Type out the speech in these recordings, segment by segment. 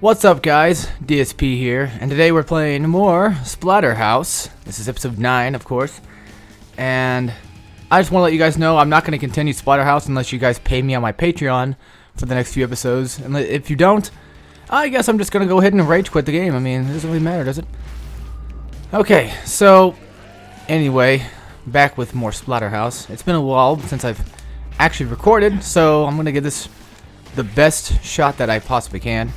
What's up, guys? DSP here, and today we're playing more Splatterhouse. This is episode 9, of course, and I just want to let you guys know I'm not going to continue Splatterhouse unless you guys pay me on my Patreon for the next few episodes, and if you don't, I guess I'm just going to go ahead and rage quit the game. I mean, it doesn't really matter, does it? Okay, so, anyway, back with more Splatterhouse. It's been a while since I've actually recorded, so I'm going to give this the best shot that I possibly can.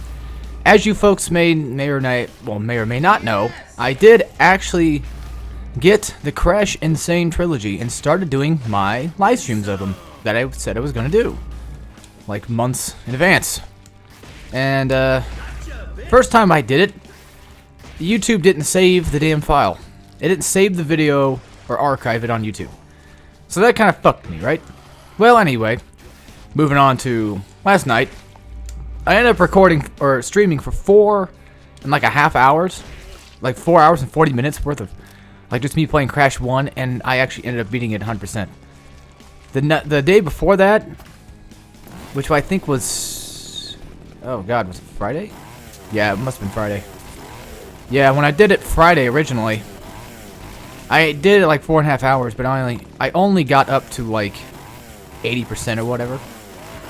As you folks may or may not know, I did actually get the Crash Insane trilogy and started doing my live streams of them that I said I was going to do, like months in advance. And first time I did it, YouTube didn't save the damn file. It didn't save the video or archive it on YouTube. So that kind of fucked me, right? Well, anyway, moving on to last night. I ended up recording or streaming for 4.5 hours, like 4 hours and 40 minutes worth of, like, just me playing Crash 1, and I actually ended up beating it 100%. The day before that, which I think was, oh god, was it Friday? Yeah, it must have been Friday. Yeah, when I did it Friday originally, I did it like 4.5 hours, but I only got up to like 80% or whatever.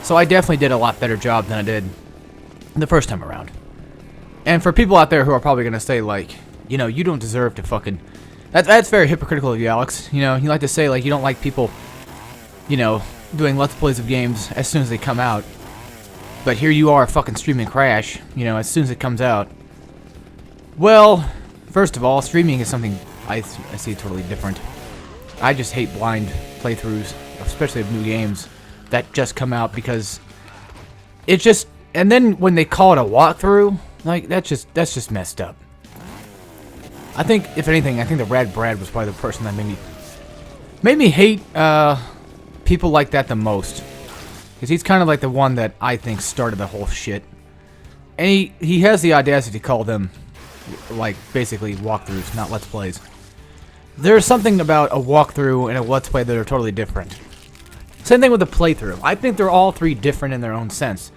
So I definitely did a lot better job than I did the first time around. And for people out there who are probably going to say, like, you know, you don't deserve to fucking... That's very hypocritical of you, Alex. You know, you like to say, like, you don't like people, you know, doing Let's Plays of games as soon as they come out. But here you are fucking streaming Crash, you know, as soon as it comes out. Well, first of all, streaming is something I see totally different. I just hate blind playthroughs, especially of new games that just come out, because it's just, and then when they call it a walkthrough, like, that's just messed up. I think, if anything, I think the Rad Brad was probably the person that made me hate people like that the most, because he's kind of like the one that I think started the whole shit, and he has the audacity to call them, like, basically walkthroughs, not Let's Plays. There's something about a walkthrough and a Let's Play that are totally different. Same thing with a playthrough. I think they're all three different in their own sense.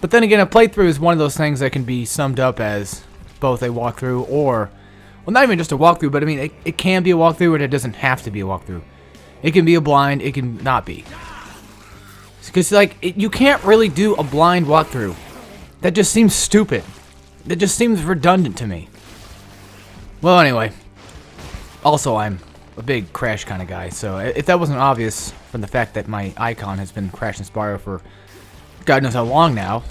But then again, a playthrough is one of those things that can be summed up as both a walkthrough or... well, not even just a walkthrough, but I mean, it can be a walkthrough and it doesn't have to be a walkthrough. It can be a blind, it can not be. Because, like, you can't really do a blind walkthrough. That just seems stupid. That just seems redundant to me. Well, anyway. Also, I'm a big Crash kind of guy, so if that wasn't obvious from the fact that my icon has been Crash and Spyro for God knows how long now,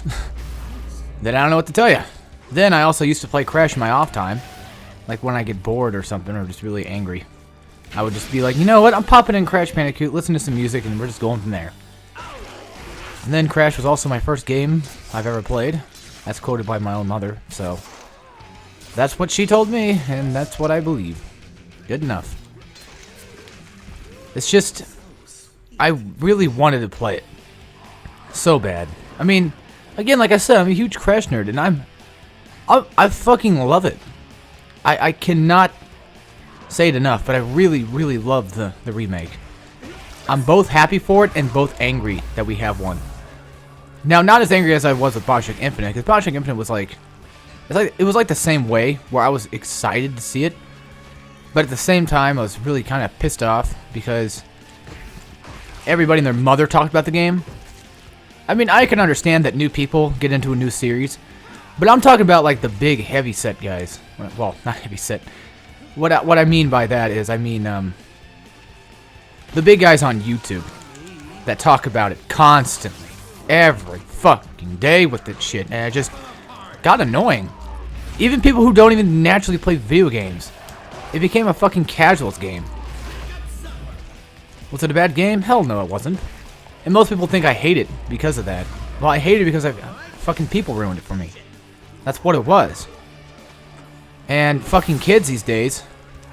then I don't know what to tell you. Then I also used to play Crash in my off time, like when I get bored or something, or just really angry. I would just be like, you know what, I'm popping in Crash Bandicoot, listen to some music, and we're just going from there. And then Crash was also my first game I've ever played. That's quoted by my own mother, so that's what she told me, and that's what I believe. Good enough. It's just, I really wanted to play it so bad. I mean, again, like I said, I'm a huge Crash nerd, and I fucking love it. I cannot say it enough, but I really, really love the remake. I'm both happy for it and both angry that we have one. Now, not as angry as I was with Bioshock Infinite, because Bioshock Infinite was like, it was like the same way, where I was excited to see it. But at the same time, I was really kind of pissed off because everybody and their mother talked about the game. I mean, I can understand that new people get into a new series, but I'm talking about, like, the big heavy set guys. Well, not heavy set. What I mean by that is, I mean, the big guys on YouTube that talk about it constantly, every fucking day with this shit, and it just got annoying. Even people who don't even naturally play video games. It became a fucking casuals game. Was it a bad game? Hell no, it wasn't. And most people think I hate it because of that. Well, I hate it because fucking people ruined it for me. That's what it was. And fucking kids these days,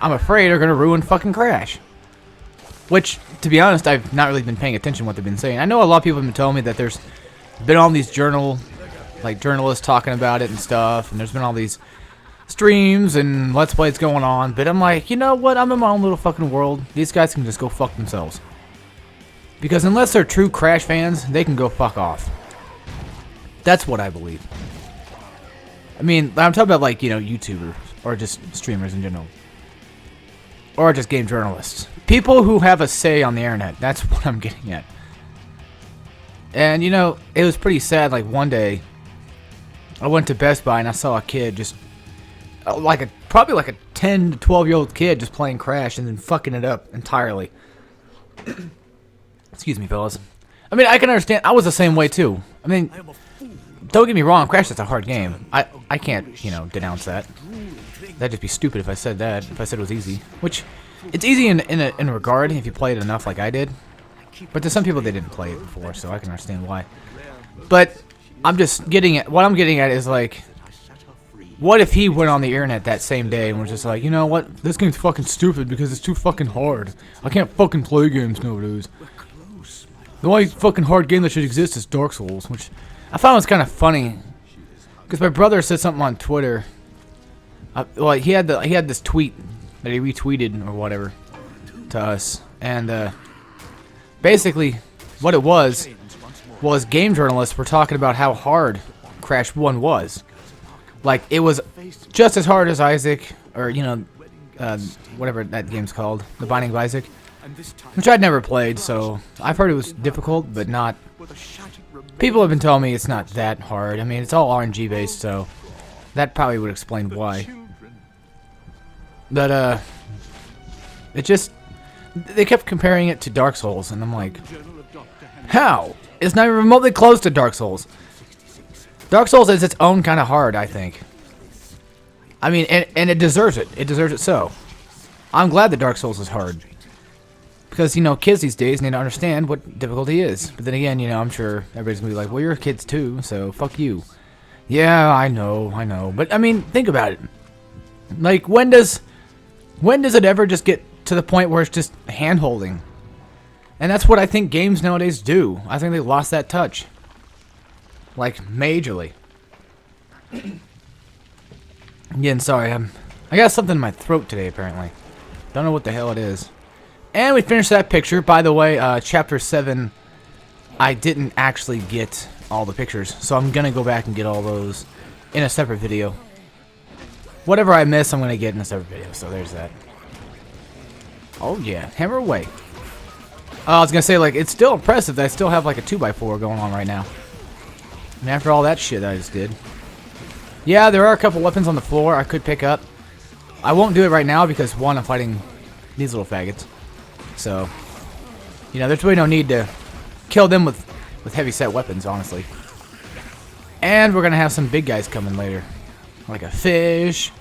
I'm afraid, are gonna ruin fucking Crash. Which, to be honest, I've not really been paying attention to what they've been saying. I know a lot of people have been telling me that there's been all these journalists talking about it and stuff, and there's been all these streams and Let's Plays going on, but I'm like, you know what, I'm in my own little fucking world. These guys can just go fuck themselves. Because unless they're true Crash fans, they can go fuck off. That's what I believe. I mean, I'm talking about like, you know, YouTubers or just streamers in general. Or just game journalists. People who have a say on the internet. That's what I'm getting at. And, you know, it was pretty sad. Like, one day, I went to Best Buy and I saw a kid just, probably like a 10 to 12-year-old kid just playing Crash and then fucking it up entirely. Excuse me, fellas. I mean, I can understand. I was the same way, too. I mean, don't get me wrong. Crash is a hard game. I can't, you know, denounce that. That'd just be stupid if I said that. If I said it was easy. Which, it's easy in a regard if you play it enough like I did. But to some people, they didn't play it before, so I can understand why. But I'm just getting at, what I'm getting at is like, what if he went on the internet that same day and was just like, you know what, this game's fucking stupid because it's too fucking hard. I can't fucking play games nowadays. The only fucking hard game that should exist is Dark Souls, which I found was kind of funny. Because my brother said something on Twitter. Well, he had this tweet that he retweeted or whatever to us. And basically, what it was game journalists were talking about how hard Crash 1 was. Like, it was just as hard as Isaac, or, you know, whatever that game's called, The Binding of Isaac, which I'd never played, so I've heard it was difficult, but not... People have been telling me it's not that hard. I mean, it's all RNG based, so that probably would explain why. But, it just... They kept comparing it to Dark Souls, and I'm like, how? It's not even remotely close to Dark Souls. Dark Souls is its own kind of hard, I think. I mean, and it deserves it. It deserves it so. I'm glad that Dark Souls is hard. Because, you know, kids these days need to understand what difficulty is. But then again, you know, I'm sure everybody's going to be like, well, you're kids too, so fuck you. Yeah, I know. But, I mean, think about it. Like, when does it ever just get to the point where it's just hand-holding? And that's what I think games nowadays do. I think they lost that touch. Like, majorly. Again, sorry, I got something in my throat today, apparently. Don't know what the hell it is. And we finished that picture. By the way, Chapter 7, I didn't actually get all the pictures. So I'm going to go back and get all those in a separate video. Whatever I miss, I'm going to get in a separate video. So there's that. Oh, yeah. Hammer away. I was going to say, like, it's still impressive that I still have, like, a 2x4 going on right now. And after all that shit that I just did. Yeah, there are a couple weapons on the floor I could pick up. I won't do it right now because, one, I'm fighting these little faggots. So, you know, there's really no need to kill them with heavy-set weapons, honestly. And we're going to have some big guys coming later. Like a fish,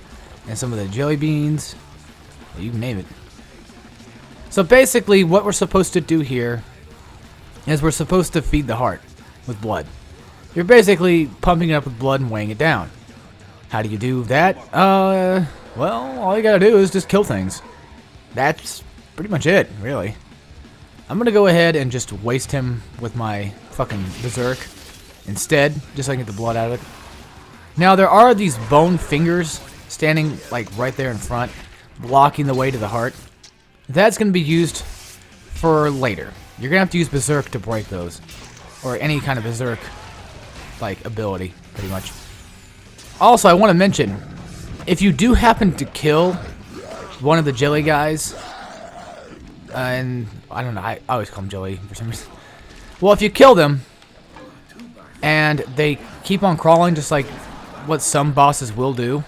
and some of the jelly beans. You name it. So basically, what we're supposed to do here is we're supposed to feed the heart with blood. You're basically pumping it up with blood and weighing it down. How do you do that? Well, all you gotta do is just kill things. That's pretty much it, really. I'm gonna go ahead and just waste him with my fucking berserk instead, just so I can get the blood out of it. Now, there are these bone fingers standing, like, right there in front, blocking the way to the heart. That's gonna be used for later. You're gonna have to use berserk to break those. Or any kind of berserk like ability, pretty much. Also, I want to mention, if you do happen to kill one of the jelly guys, and I don't know, I always call them jelly for some reason. Well, if you kill them and they keep on crawling, just like what some bosses will do,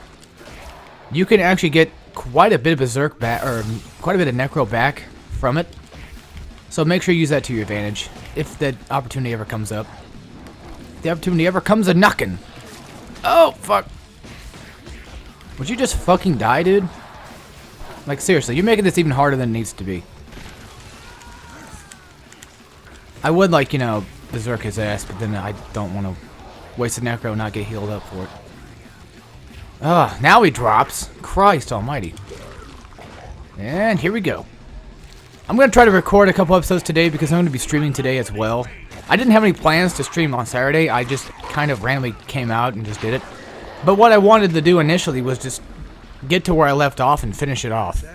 you can actually get quite a bit of berserk back, or quite a bit of necro back from it. So make sure you use that to your advantage if the opportunity ever comes up. The opportunity ever comes a knocking. Oh, fuck. Would you just fucking die, dude? Like, seriously, you're making this even harder than it needs to be. I would, like, you know, berserk his ass, but then I don't want to waste the necro and not get healed up for it. Ugh, now he drops. Christ almighty. And here we go. I'm going to try to record a couple episodes today because I'm going to be streaming today as well. I didn't have any plans to stream on Saturday. I just kind of randomly came out and just did it. But what I wanted to do initially was just get to where I left off and finish it off.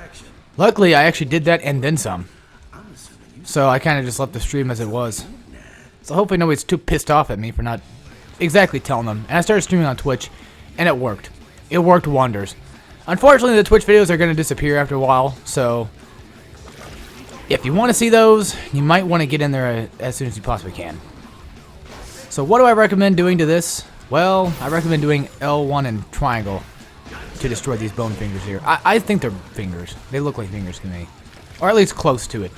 Luckily, I actually did that and then some. So I kind of just left the stream as it was. So hopefully nobody's too pissed off at me for not exactly telling them. And I started streaming on Twitch and it worked. It worked wonders. Unfortunately, the Twitch videos are going to disappear after a while, so if you want to see those, you might want to get in there as soon as you possibly can. So what do I recommend doing to this? Well, I recommend doing L1 and triangle to destroy these bone fingers here. I think they're fingers. They look like fingers to me. Or at least close to it.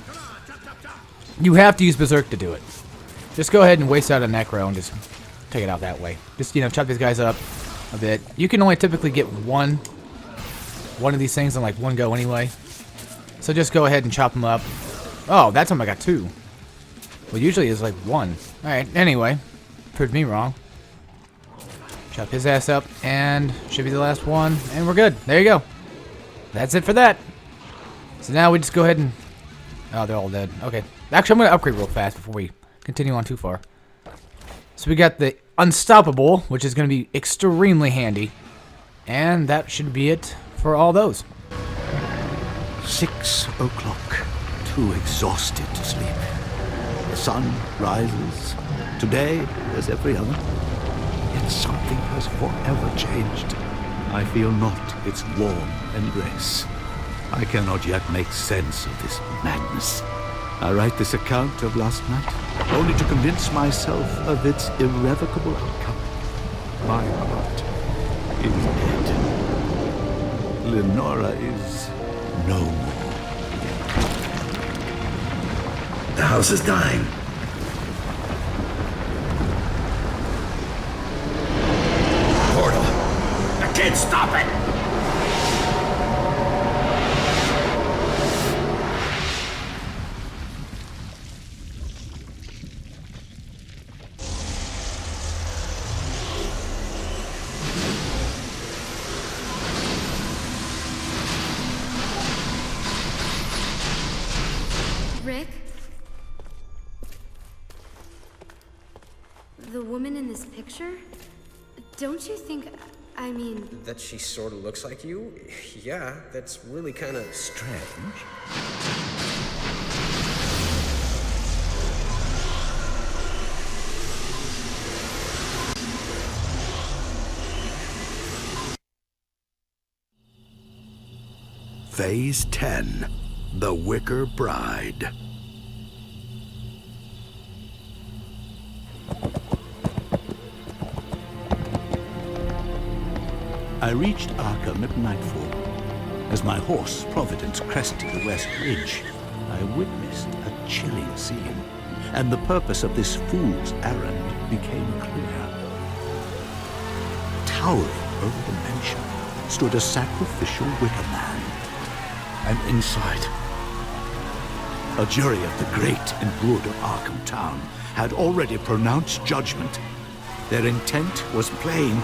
You have to use Berserk to do it. Just go ahead and waste out a Necro and just take it out that way. Just, you know, chop these guys up a bit. You can only typically get one of these things in like one go anyway. So just go ahead and chop them up. Oh, that time I got two. Well, usually it's like one. Alright, anyway. Proved me wrong. Chop his ass up, and should be the last one, and we're good. There you go. That's it for that. So now we just go ahead and... Oh, they're all dead. Okay. Actually, I'm going to upgrade real fast before we continue on too far. So we got the Unstoppable, which is going to be extremely handy. And that should be it for all those. 6 o'clock. Too exhausted to sleep. The sun rises. Today, as every other. Yet something has forever changed. I feel not its warm embrace. I cannot yet make sense of this madness. I write this account of last night, only to convince myself of its irrevocable outcome. My heart is dead. Lenora is no more. The house is dying. Portal. I can't stop it. Rick? The woman in this picture? Don't you think, I mean... That she sort of looks like you? Yeah, that's really kind of strange. Phase 10. The Wicker Bride. I reached Arkham at nightfall. As my horse, Providence, crested the West Ridge, I witnessed a chilling scene, and the purpose of this fool's errand became clear. Towering over the mansion stood a sacrificial Wicker Man, and inside, a jury of the great and good of Arkham Town had already pronounced judgment. Their intent was plain.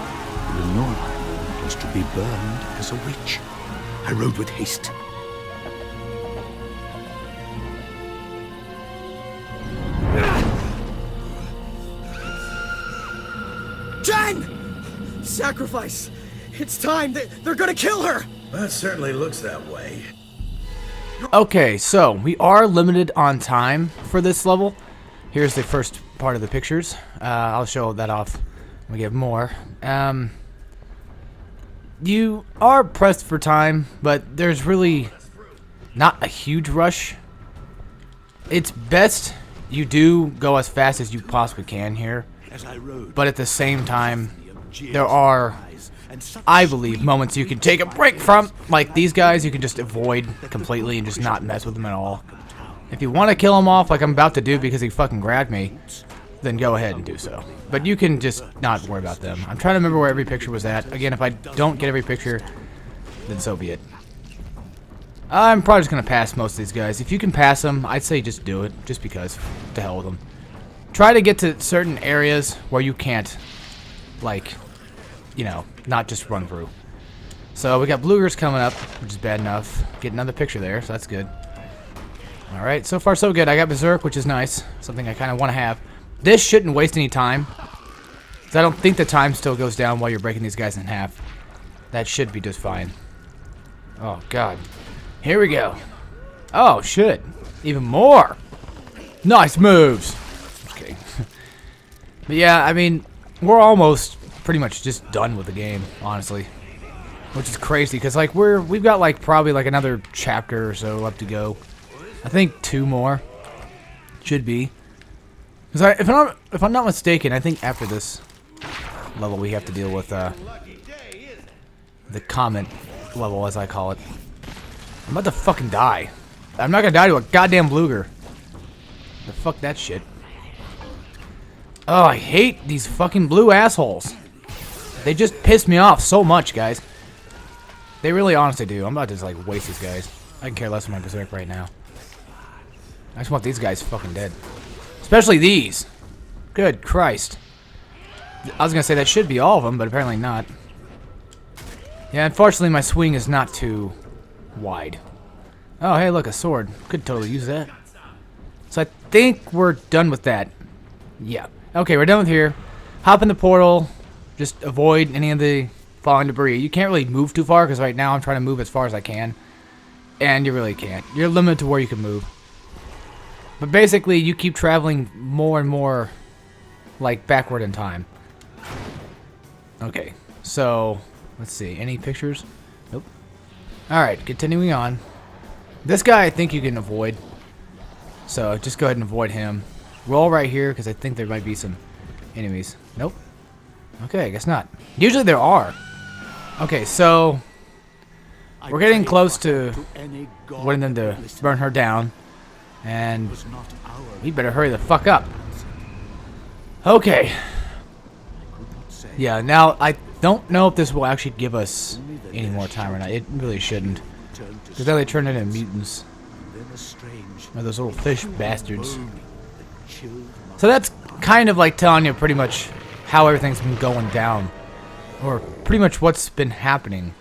Lenora was to be burned as a witch. I rode with haste. Jen! Sacrifice! It's time! They're gonna kill her! That certainly looks that way. Okay, so we are limited on time for this level. Here's the first part of the pictures. I'll show that off when we get more. You are pressed for time, but there's really not a huge rush. It's best you do go as fast as you possibly can here, but at the same time, there are, I believe, moments you can take a break from. Like these guys, you can just avoid completely and just not mess with them at all. If you want to kill him off like I'm about to do because he fucking grabbed me, then go ahead and do so. But you can just not worry about them. I'm trying to remember where every picture was at. Again, if I don't get every picture, then so be it. I'm probably just going to pass most of these guys. If you can pass them, I'd say just do it. Just because. To hell with them. Try to get to certain areas where you can't, like, you know, not just run through. So we got Bluegers coming up, which is bad enough. Get another picture there, so that's good. Alright, so far so good. I got Berserk, which is nice. Something I kind of want to have. This shouldn't waste any time. Because I don't think the time still goes down while you're breaking these guys in half. That should be just fine. Oh, God. Here we go. Oh, shit. Even more. Nice moves. Okay. But yeah, I mean, we're almost pretty much just done with the game, honestly. Which is crazy, because like we've got like probably like another chapter or so left to go. I think 2 more should be. Because if I'm not mistaken, I think after this level we have to deal with the comment level, as I call it. I'm about to fucking die. I'm not gonna die to a goddamn Bluger. Fuck that shit. Oh, I hate these fucking blue assholes. They just piss me off so much, guys. They really honestly do. I'm about to just like waste these guys. I can care less of my berserk right now. I just want these guys fucking dead. Especially these. Good Christ. I was gonna say that should be all of them, but apparently not. Yeah, unfortunately my swing is not too wide. Oh, hey, look, a sword. Could totally use that. So I think we're done with that. Yeah. Okay, we're done with here. Hop in the portal. Just avoid any of the falling debris. You can't really move too far, because right now I'm trying to move as far as I can. And you really can't. You're limited to where you can move. But basically, you keep traveling more and more, like, backward in time. Okay, so, let's see. Any pictures? Nope. Alright, continuing on. This guy I think you can avoid. So, just go ahead and avoid him. Roll right here, because I think there might be some enemies. Nope. Okay, I guess not. Usually there are. Okay, so we're getting close to wanting them to burn her down. And we better hurry the fuck up. Okay. Yeah, now I don't know if this will actually give us any more time or not. It really shouldn't. Because then they turn into mutants. Or those little fish bastards. So that's kind of like telling you pretty much how everything's been going down. Or pretty much what's been happening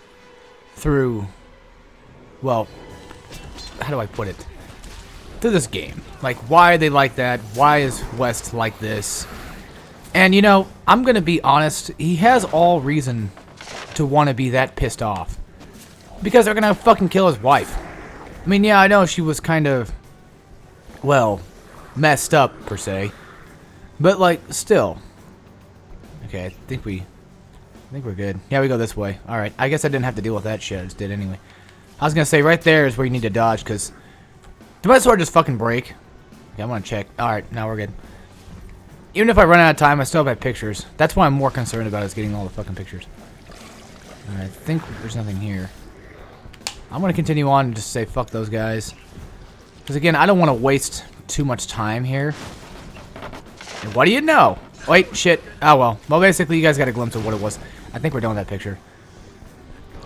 through, well, how do I put it? Through this game. Like, why are they like that? Why is West like this? And, you know, I'm going to be honest. He has all reason to want to be that pissed off. Because they're going to fucking kill his wife. I mean, yeah, I know she was kind of, well, messed up, per se. But, like, still. Okay, I think we're good. Yeah, we go this way. Alright, I guess I didn't have to deal with that shit. I just did anyway. I was gonna say, right there is where you need to dodge, because did my sword just fucking break? Yeah, I'm gonna check. Alright, now we're good. Even if I run out of time, I still have my pictures. That's what I'm more concerned about, is getting all the fucking pictures. Alright, I think there's nothing here. I'm gonna continue on and just say fuck those guys. Because again, I don't want to waste too much time here. And what do you know? Wait, shit. Oh, well. Well, basically, you guys got a glimpse of what it was. I think we're done with that picture.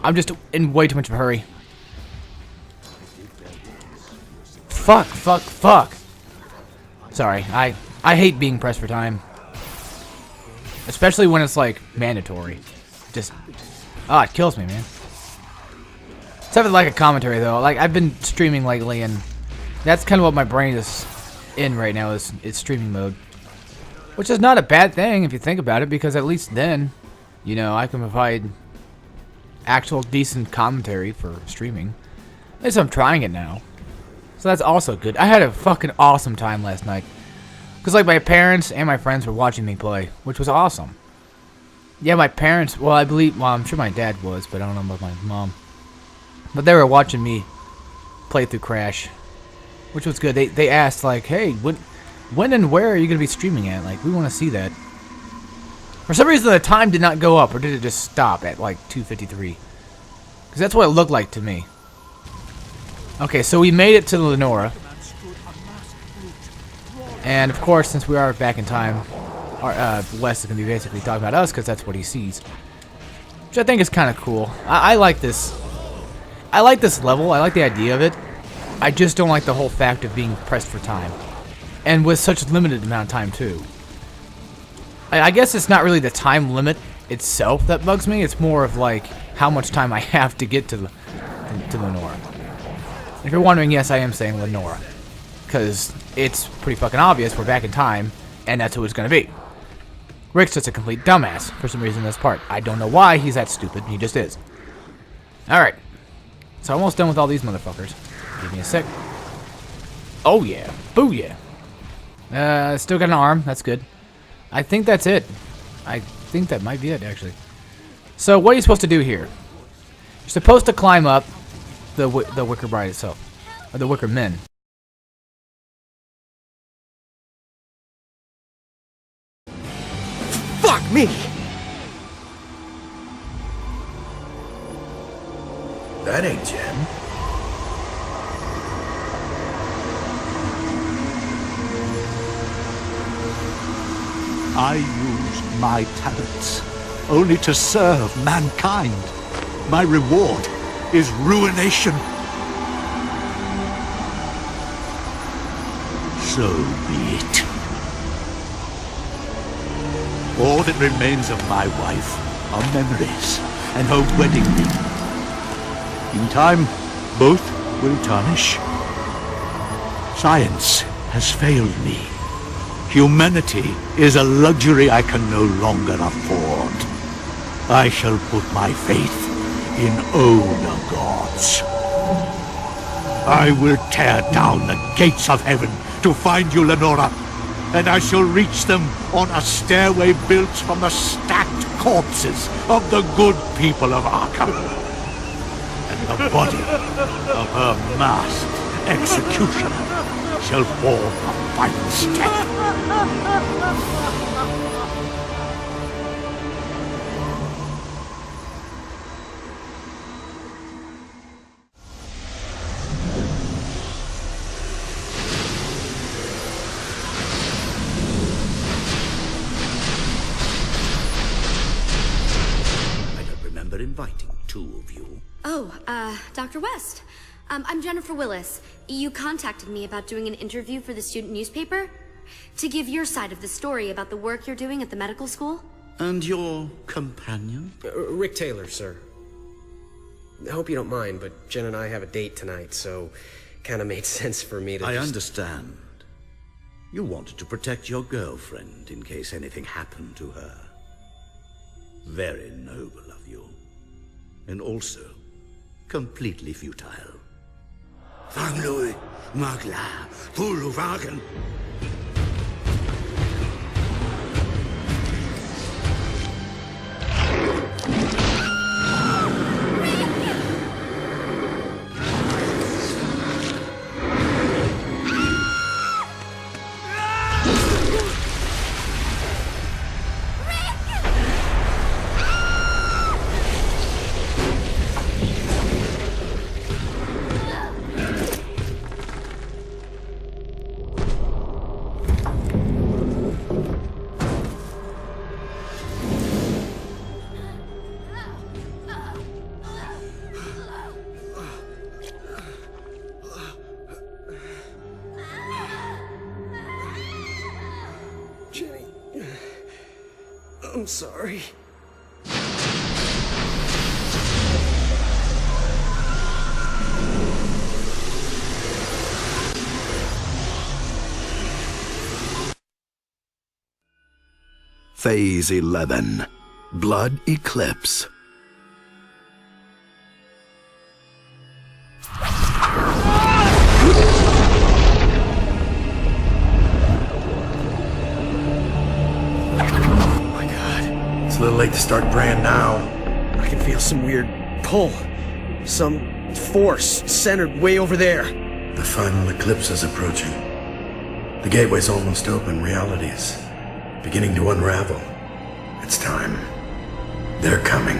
I'm just in way too much of a hurry. Fuck, fuck, fuck. Sorry, I hate being pressed for time. Especially when it's, like, mandatory. Just, oh, it kills me, man. Except for, like, a commentary, though. Like, I've been streaming lately, and that's kind of what my brain is in right now, is streaming mode. Which is not a bad thing if you think about it, because at least then, you know, I can provide actual decent commentary for streaming. At least I'm trying it now. So that's also good. I had a fucking awesome time last night. Because, like, my parents and my friends were watching me play, which was awesome. Yeah, my parents, well, I believe, well, I'm sure my dad was, but I don't know about my mom. But they were watching me play through Crash, which was good. They asked, like, hey, when and where are you going to be streaming at? Like, we want to see that. For some reason, the time did not go up, or did it just stop at, like, 2:53? Because that's what it looked like to me. Okay, so we made it to Lenora. And, of course, since we are back in time, Wes is going to be basically talking about us, because that's what he sees. Which I think is kind of cool. I like this. I like this level. I like the idea of it. I just don't like the whole fact of being pressed for time. And with such a limited amount of time, too. I guess it's not really the time limit itself that bugs me. It's more of, like, how much time I have to get to Lenora. If you're wondering, yes, I am saying Lenora. Because it's pretty fucking obvious we're back in time, and that's who it's going to be. Rick's just a complete dumbass for some reason in this part. I don't know why he's that stupid. He just is. Alright. So almost done with all these motherfuckers. Give me a sec. Oh, yeah. Booyah. Still got an arm. That's good. I think that's it. I think that might be it, actually. So, what are you supposed to do here? You're supposed to climb up the Wicker Bride itself. Or the Wicker Men. Fuck me! That ain't Jen. I use my talents only to serve mankind. My reward is ruination. So be it. All that remains of my wife are memories and her wedding ring. In time, both will tarnish. Science has failed me. Humanity is a luxury I can no longer afford. I shall put my faith in older gods. I will tear down the gates of heaven to find you, Lenora, and I shall reach them on a stairway built from the stacked corpses of the good people of Arkham. And the body of her masked executioner shall form a final step. I don't remember inviting two of you. Oh, Dr. West. I'm Jennifer Willis. You contacted me about doing an interview for the student newspaper? To give your side of the story about the work you're doing at the medical school? And your companion? Rick Taylor, sir. I hope you don't mind, but Jen and I have a date tonight, so kinda made sense for me to I just... understand. You wanted to protect your girlfriend in case anything happened to her. Very noble of you. And also, completely futile. Fang-Louis, Magla, Puluwagen. Jenny... I'm sorry. Phase 11. Blood Eclipse. It's a little late to start praying now. I can feel some weird pull. Some force centered way over there. The final eclipse is approaching. The gateway's almost open. Reality is beginning to unravel. It's time. They're coming.